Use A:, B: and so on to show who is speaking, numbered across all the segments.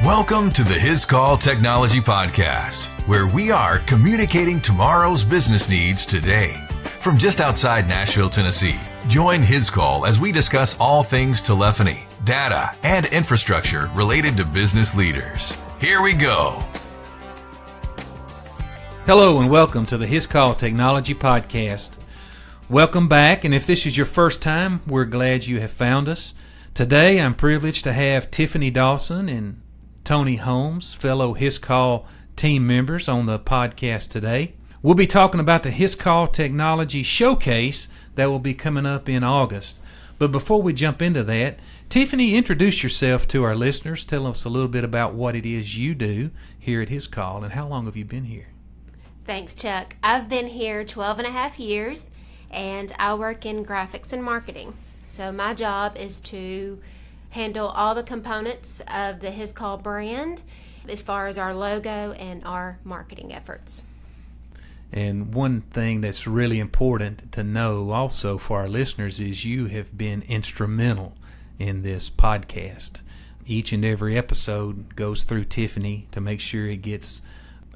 A: Welcome to the Hiscall Technology Podcast, where we are communicating tomorrow's business needs today. From just outside Nashville, Tennessee, join Hiscall as we discuss all things telephony, data, and infrastructure related to business leaders. Here we go.
B: Hello and welcome to the Hiscall Technology Podcast. Welcome back, and if this is your first time, we're glad you have found us. Today, I'm privileged to have Tiffany Dawson and Tony Holmes, fellow Hiscall team members, on the podcast today. We'll be talking about the Hiscall Technology Showcase that will be coming up in August. But before we jump into that, Tiffany, introduce yourself to our listeners. Tell us a little bit about what it is you do here at Hiscall, and how long have you been here?
C: Thanks, Chuck. I've been here 12 and a half years, and I work in graphics and marketing. So my job is to handle all the components of the Hiscall brand as far as our logo and our marketing efforts.
B: And one thing that's really important to know also for our listeners is you have been instrumental in this podcast. Each and every episode goes through Tiffany to make sure it gets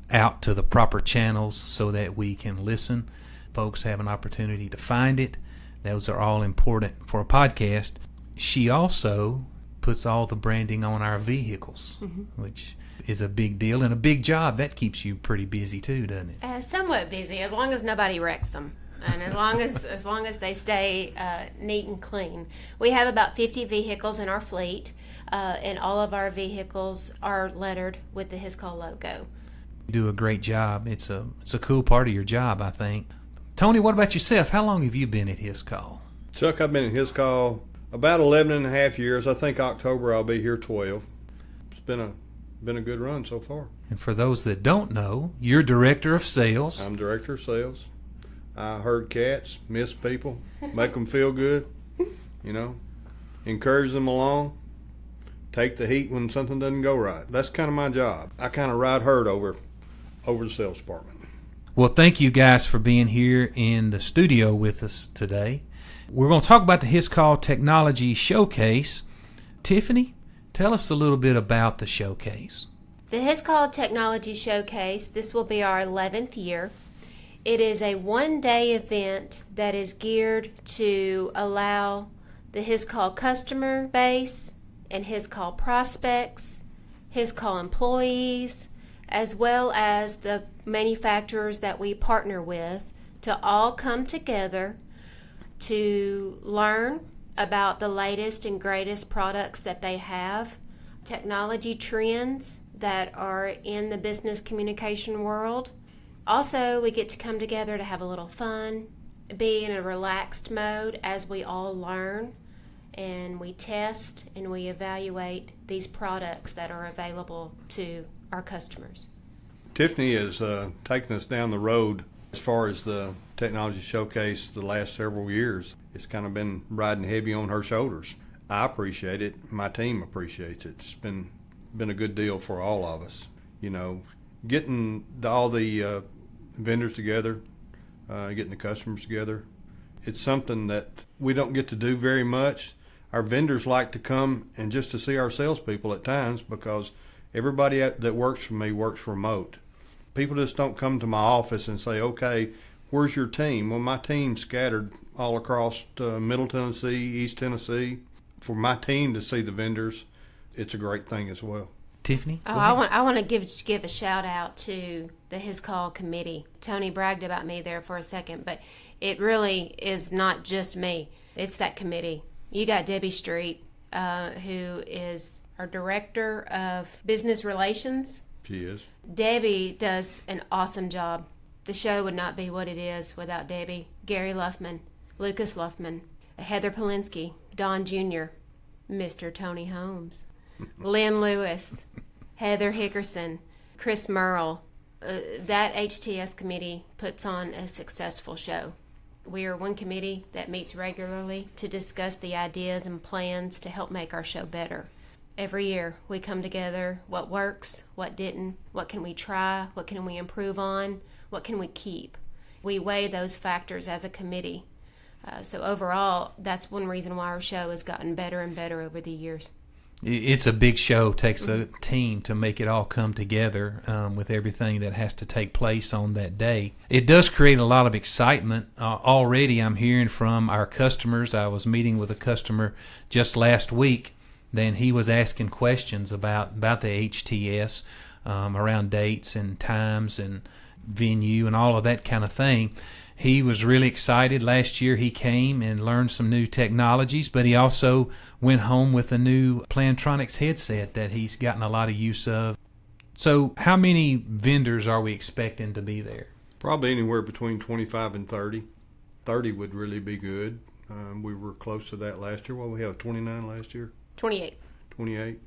B: out to the proper channels so that we can listen. Folks have an opportunity to find it. Those are all important for a podcast. She also puts all the branding on our vehicles, which is a big deal and a big job. That keeps you pretty busy too, doesn't it?
C: Somewhat busy, as long as nobody wrecks them, and as long as they stay neat and clean. We have about 50 vehicles in our fleet, and all of our vehicles are lettered with the Hiscall logo.
B: You do a great job. It's a cool part of your job, I think. Tony, what about yourself? How long have you been at Hiscall?
D: Chuck, I've been at Hiscall about 11 and a half years. I think October I'll be here 12. It's been a good run so far.
B: And for those that don't know, you're Director of Sales.
D: I'm Director of Sales. I herd cats, miss people, make them feel good, encourage them along, take the heat when something doesn't go right. That's kind of my job. I kind of ride herd over the sales department.
B: Well, thank you guys for being here in the studio with us today. We're going to talk about the Hiscall Technology Showcase. Tiffany, tell us a little bit about the showcase.
C: The Hiscall Technology Showcase, this will be our 11th year. It is a one-day event that is geared to allow the Hiscall customer base and Hiscall prospects, Hiscall employees, as well as the manufacturers that we partner with, to all come together to learn about the latest and greatest products that they have, technology trends that are in the business communication world. Also, we get to come together to have a little fun, be in a relaxed mode as we all learn, and we test and we evaluate these products that are available to our customers.
D: Tiffany has taken us down the road as far as the technology showcase the last several years. It's kind of been riding heavy on her shoulders. I appreciate it. My team appreciates it. It's been a good deal for all of us. Getting all the vendors together, getting the customers together. It's something that we don't get to do very much. Our vendors like to come and just to see our salespeople at times, because everybody that works for me works remote. People just don't come to my office and say, okay, where's your team? Well, my team's scattered all across Middle Tennessee, East Tennessee. For my team to see the vendors, it's a great thing as well.
B: Tiffany?
C: I want to give a shout out to the Hiscall committee. Tony bragged about me there for a second, but it really is not just me. It's that committee. You got Debbie Street, who is our Director of Business Relations.
D: She is.
C: Debbie does an awesome job. The show would not be what it is without Debbie. Gary Luffman, Lucas Luffman, Heather Polinsky, Don Jr., Mr. Tony Holmes, Lynn Lewis, Heather Hickerson, Chris Merle. That HTS committee puts on a successful show. We are one committee that meets regularly to discuss the ideas and plans to help make our show better. Every year we come together, what works, what didn't, what can we try, what can we improve on, what can we keep. We weigh those factors as a committee. So overall, that's one reason why our show has gotten better and better over the years.
B: It's a big show. Takes a team to make it all come together with everything that has to take place on that day. It does create a lot of excitement. Already I'm hearing from our customers. I was meeting with a customer just last week. Then he was asking questions about the HTS around dates and times and venue and all of that kind of thing. He was really excited. Last year he came and learned some new technologies, but he also went home with a new Plantronics headset that he's gotten a lot of use of. So how many vendors are we expecting to be there?
D: Probably anywhere between 25 and 30. 30 would really be good. We were close to that last year. Well, we have 29 last year?
C: 28.
D: 28.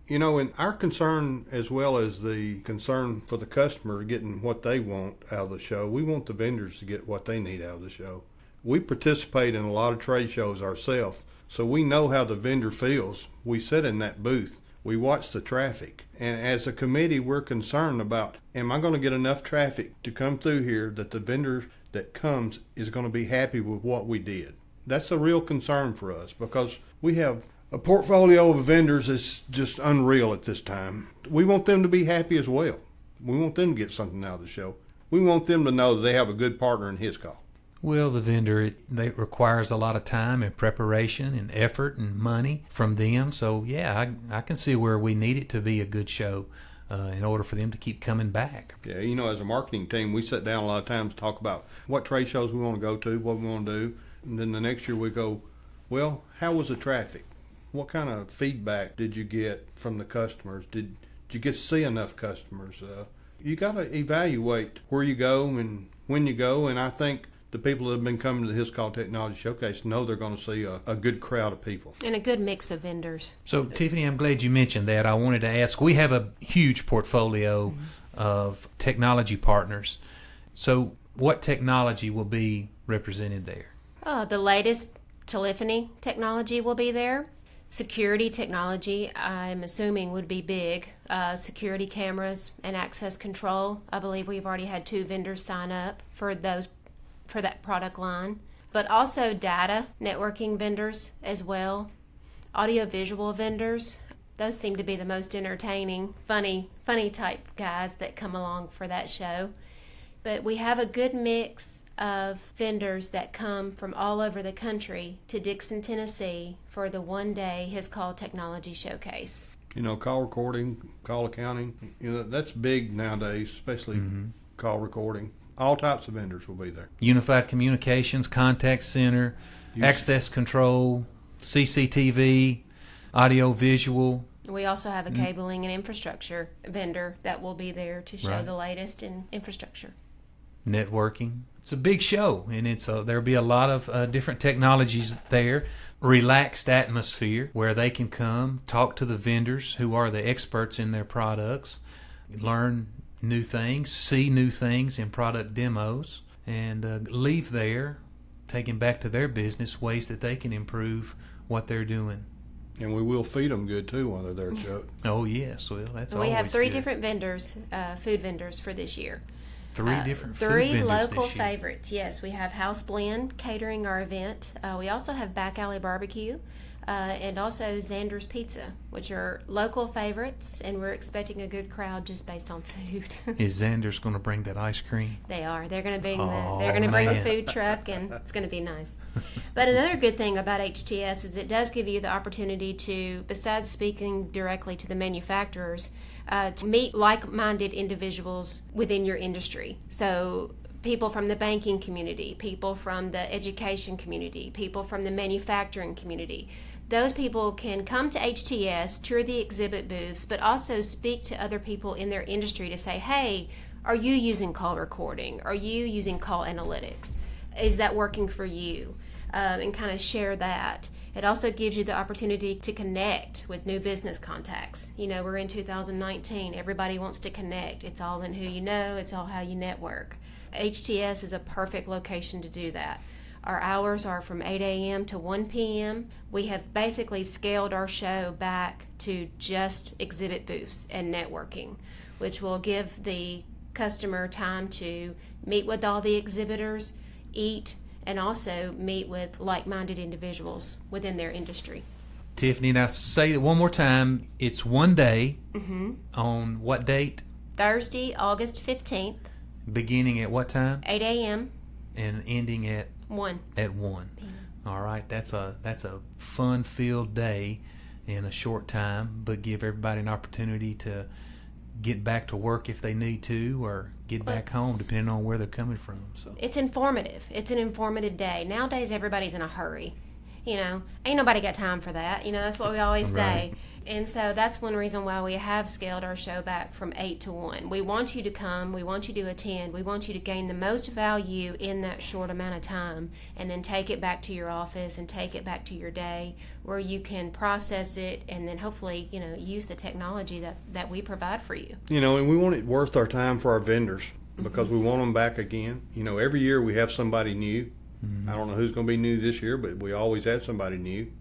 D: You know, and our concern, as well as the concern for the customer getting what they want out of the show, we want the vendors to get what they need out of the show. We participate in a lot of trade shows ourselves, so we know how the vendor feels. We sit in that booth. We watch the traffic. And as a committee, we're concerned about, am I going to get enough traffic to come through here that the vendor that comes is going to be happy with what we did? That's a real concern for us, because we have a portfolio of vendors is just unreal at this time. We want them to be happy as well. We want them to get something out of the show. We want them to know that they have a good partner in Hiscall.
B: Well, the vendor, it requires a lot of time and preparation and effort and money from them. So, yeah, I can see where we need it to be a good show in order for them to keep coming back.
D: Yeah, you know, as a marketing team, we sit down a lot of times to talk about what trade shows we want to go to, what we want to do. And then the next year we go, well, how was the traffic? What kind of feedback did you get from the customers? Did you get to see enough customers? You got to evaluate where you go and when you go, and I think the people that have been coming to the Hiscall Technology Showcase know they're going to see a good crowd of people.
C: And a good mix of vendors.
B: So, Tiffany, I'm glad you mentioned that. I wanted to ask, we have a huge portfolio of technology partners. So what technology will be represented there?
C: The latest telephony technology will be there. Security technology, I'm assuming, would be big. Security cameras and access control. I believe we've already had 2 vendors sign up for that product line. But also data networking vendors as well. Audio-visual vendors. Those seem to be the most entertaining, funny type guys that come along for that show. But we have a good mix of vendors that come from all over the country to Dixon, Tennessee for the one-day Hiscall Technology Showcase.
D: You know, call recording, call accounting, you know, that's big nowadays, especially call recording. All types of vendors will be there.
B: Unified communications, contact center, access control, CCTV, audio visual.
C: We also have a cabling and infrastructure vendor that will be there to show the latest in infrastructure.
B: Networking. It's a big show, and there'll be a lot of different technologies there. Relaxed atmosphere where they can come, talk to the vendors who are the experts in their products, learn new things, see new things in product demos, and leave there, taking back to their business ways that they can improve what they're doing.
D: And we will feed them good, too, while they're there, Chuck.
B: Oh, yes. Well, that's always
C: We have 3
B: good.
C: different vendors, food vendors for this year.
B: 3 different food
C: 3
B: vendors
C: local
B: this year.
C: favorites. Yes, we have House Blend catering our event. We also have Back Alley Barbecue and also Xander's Pizza, which are local favorites, and we're expecting a good crowd just based on food.
B: Is Xander's going to bring that ice cream?
C: They are. They're going to bring
B: Oh,
C: bring a
B: man.
C: food truck, and it's going to be nice. But another good thing about HTS is it does give you the opportunity to, besides speaking directly to the manufacturers, to meet like-minded individuals within your industry. So people from the banking community, people from the education community, people from the manufacturing community. Those people can come to HTS, tour the exhibit booths, but also speak to other people in their industry to say, hey, are you using call recording? Are you using call analytics? Is that working for you? And kind of share that. It also gives you the opportunity to connect with new business contacts. You know, we're in 2019. Everybody wants to connect. It's all in who you know. It's all how you network. HTS is a perfect location to do that. Our hours are from 8 a.m. to 1 p.m. We have basically scaled our show back to just exhibit booths and networking, which will give the customer time to meet with all the exhibitors, eat, and also meet with like-minded individuals within their industry.
B: Tiffany, now say it one more time. It's one day. On what date?
C: Thursday, August 15th.
B: Beginning at what time?
C: 8 a.m.
B: And ending at
C: 1.
B: At 1. All right, that's a fun-filled day in a short time, but give everybody an opportunity to get back to work if they need to, or get back home, depending on where they're coming from. So
C: it's informative. It's an informative day. Nowadays, everybody's in a hurry. Ain't nobody got time for that. That's what we always say.
B: Right.
C: And so that's one reason why we have scaled our show back from 8 to 1. We want you to come. We want you to attend. We want you to gain the most value in that short amount of time, and then take it back to your office and take it back to your day where you can process it and then hopefully, use the technology that we provide for you.
D: And we want it worth our time for our vendors because we want them back again. Every year we have somebody new. I don't know who's going to be new this year, but we always have somebody new.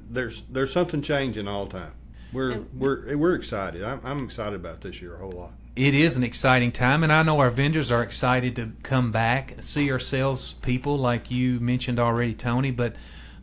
D: There's something changing all the time. We're excited. I'm excited about this year a whole lot.
B: it is an exciting time, and I know our vendors are excited to come back, see our salespeople, like you mentioned already, Tony. But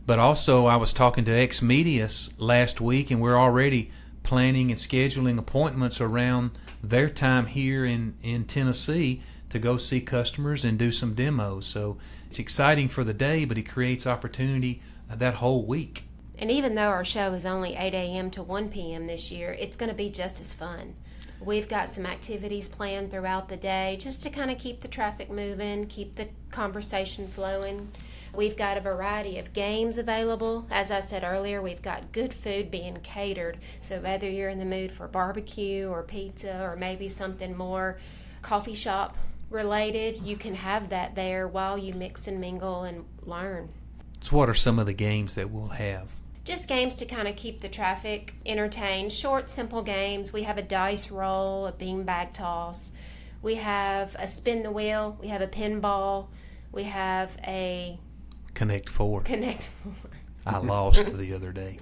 B: also, I was talking to X-Medius last week, and we're already planning and scheduling appointments around their time here in Tennessee to go see customers and do some demos. So it's exciting for the day, but it creates opportunity that whole week.
C: And even though our show is only 8 a.m. to 1 p.m. this year, it's going to be just as fun. We've got some activities planned throughout the day just to kind of keep the traffic moving, keep the conversation flowing. We've got a variety of games available. As I said earlier, we've got good food being catered. So whether you're in the mood for barbecue or pizza or maybe something more coffee shop related, you can have that there while you mix and mingle and learn.
B: So what are some of the games that we'll have?
C: Just games to kind of keep the traffic entertained. Short, simple games. We have a dice roll, a beanbag toss. We have a spin the wheel. We have a pinball. We have a
B: Connect Four. I lost the other day.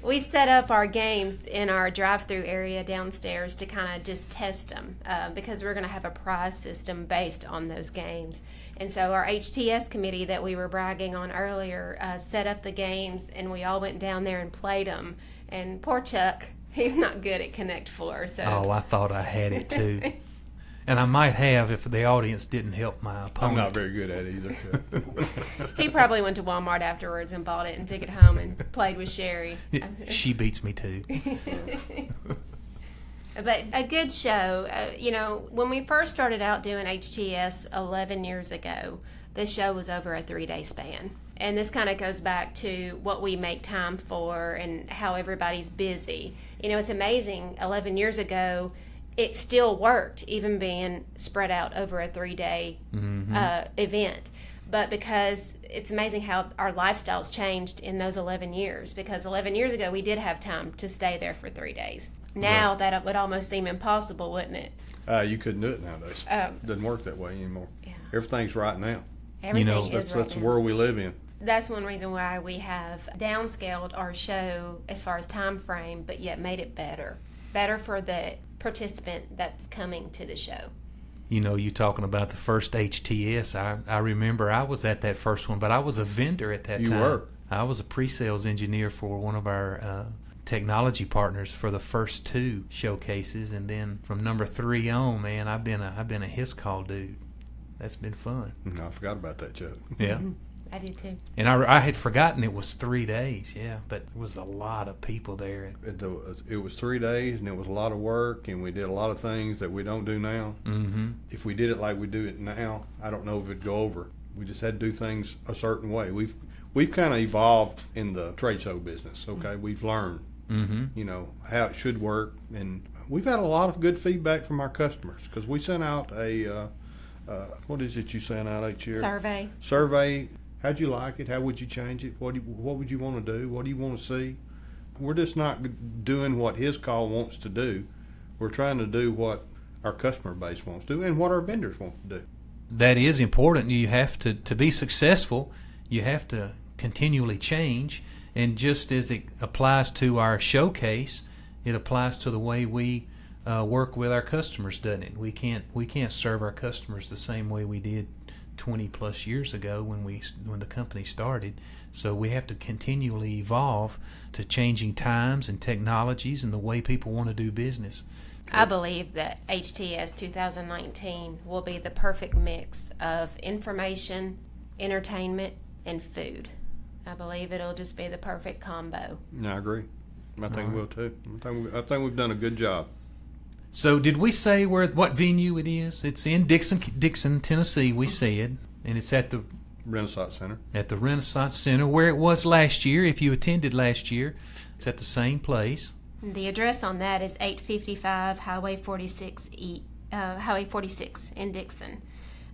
C: We set up our games in our drive-through area downstairs to kind of just test them because we're going to have a prize system based on those games. And so our HTS committee that we were bragging on earlier set up the games, and we all went down there and played them. And poor Chuck, he's not good at Connect Four. So.
B: Oh, I thought I had it too. And I might have if the audience didn't help my opponent.
D: I'm not very good at it either.
C: He probably went to Walmart afterwards and bought it and took it home and played with Sherry.
B: She beats me too.
C: But a good show. When we first started out doing HTS 11 years ago, the show was over a 3-day span. And this kind of goes back to what we make time for and how everybody's busy. It's amazing. 11 years ago, it still worked, even being spread out over a 3-day event. But because it's amazing how our lifestyles changed in those 11 years. Because 11 years ago, we did have time to stay there for 3 days. Now right. That would almost seem impossible, wouldn't it?
D: You couldn't do it nowadays. It doesn't work that way anymore.
C: Yeah.
D: Everything's right now.
C: Everything is right
D: That's the world we live in.
C: That's one reason why we have downscaled our show as far as time frame, but yet made it better. Better for the participant that's coming to the show.
B: You talking about the first HTS. I remember I was at that first one, but I was a vendor at that time.
D: You were?
B: I was a pre-sales engineer for one of our technology partners for the first 2 showcases, and then from number 3 on, man, I've been a Hiscall dude. That's been fun.
D: I forgot about that, Chuck.
B: Yeah.
C: I do too.
B: And I had forgotten it was 3 days, yeah, but it was a lot of people there.
D: It was 3 days, and it was a lot of work, and we did a lot of things that we don't do now. Mm-hmm. If we did it like we do it now, I don't know if it'd go over. We just had to do things a certain way. We've kind of evolved in the trade show business, okay? Mm-hmm. We've learned, how it should work, and we've had a lot of good feedback from our customers because we sent out a, what is it you sent out each year? Survey. How'd you like it? How would you change it? What would you want to do? What do you want to see? We're just not doing what Hiscall wants to do. We're trying to do what our customer base wants to do and what our vendors want to do.
B: That is important. You have to be successful, you have to continually change. And just as it applies to our showcase, it applies to the way we work with our customers, doesn't it? We can't serve our customers the same way we did 20 plus years ago when the company started. So we have to continually evolve to changing times and technologies and the way people want to do business.
C: I believe that HTS 2019 will be the perfect mix of information, entertainment, and food. I believe it'll just be the perfect combo.
D: I agree. I think we'll too. I think we've done a good job.
B: So did we say what venue it is? It's in Dixon, Tennessee, we said, and it's at the
D: Renaissance Center.
B: At the Renaissance Center, where it was last year. If you attended last year, it's at the same place.
C: The address on that is 855 Highway 46 in Dixon.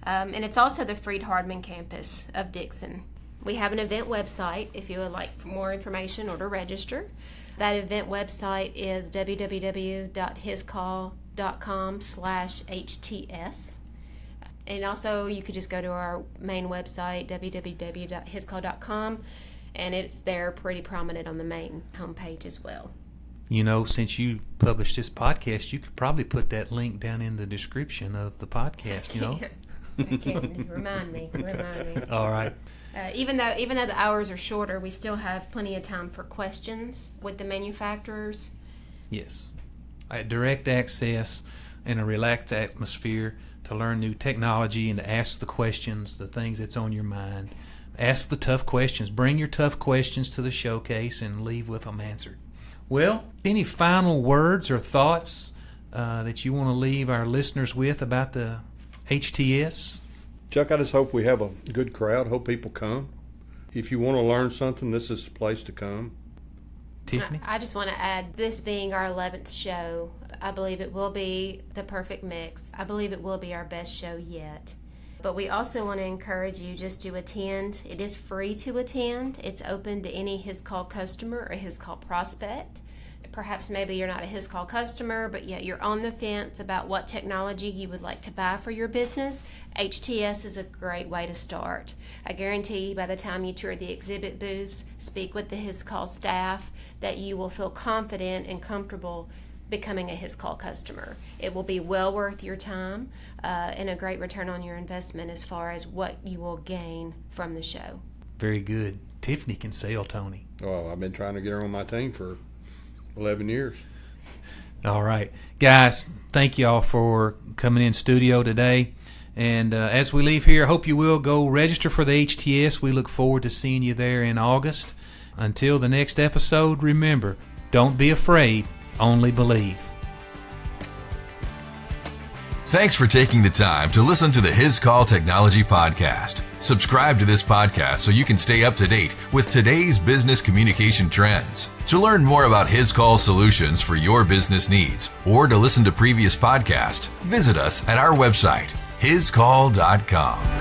C: And it's also the Freed Hardman campus of Dixon. We have an event website if you would like more information or to register. That event website is www.hiscall.com/HTS. And also you could just go to our main website, www.hiscall.com, and it's there pretty prominent on the main homepage as well.
B: You know, since you published this podcast, you could probably put that link down in the description of the podcast, you know?
C: I can. Remind me.
B: All right.
C: Even though the hours are shorter, we still have plenty of time for questions with the manufacturers.
B: Yes. Direct access and a relaxed atmosphere to learn new technology and to ask the questions, the things that's on your mind. Ask the tough questions. Bring your tough questions to the showcase and leave with them answered. Well, any final words or thoughts that you want to leave our listeners with about the HTS?
D: Chuck, I just hope we have a good crowd. Hope people come. If you want to learn something, this is the place to come.
B: Tiffany?
C: I just want to add, this being our 11th show, I believe it will be the perfect mix. I believe it will be our best show yet. But we also want to encourage you just to attend. It is free to attend. It's open to any Hiscall customer or Hiscall prospect. Perhaps maybe you're not a Hiscall customer, but yet you're on the fence about what technology you would like to buy for your business. HTS is a great way to start. I guarantee you by the time you tour the exhibit booths, speak with the Hiscall staff, that you will feel confident and comfortable becoming a Hiscall customer. It will be well worth your time and a great return on your investment as far as what you will gain from the show.
B: Very good. Tiffany can sell, Tony.
D: Well, I've been trying to get her on my team for 11 years.
B: All right. Guys, thank you all for coming in studio today. And as we leave here, I hope you will go register for the HTS. We look forward to seeing you there in August. Until the next episode, remember, don't be afraid, only believe.
A: Thanks for taking the time to listen to the Hiscall Technology Podcast. Subscribe to this podcast so you can stay up to date with today's business communication trends. To learn more about Hiscall solutions for your business needs or to listen to previous podcasts, visit us at our website, hiscall.com.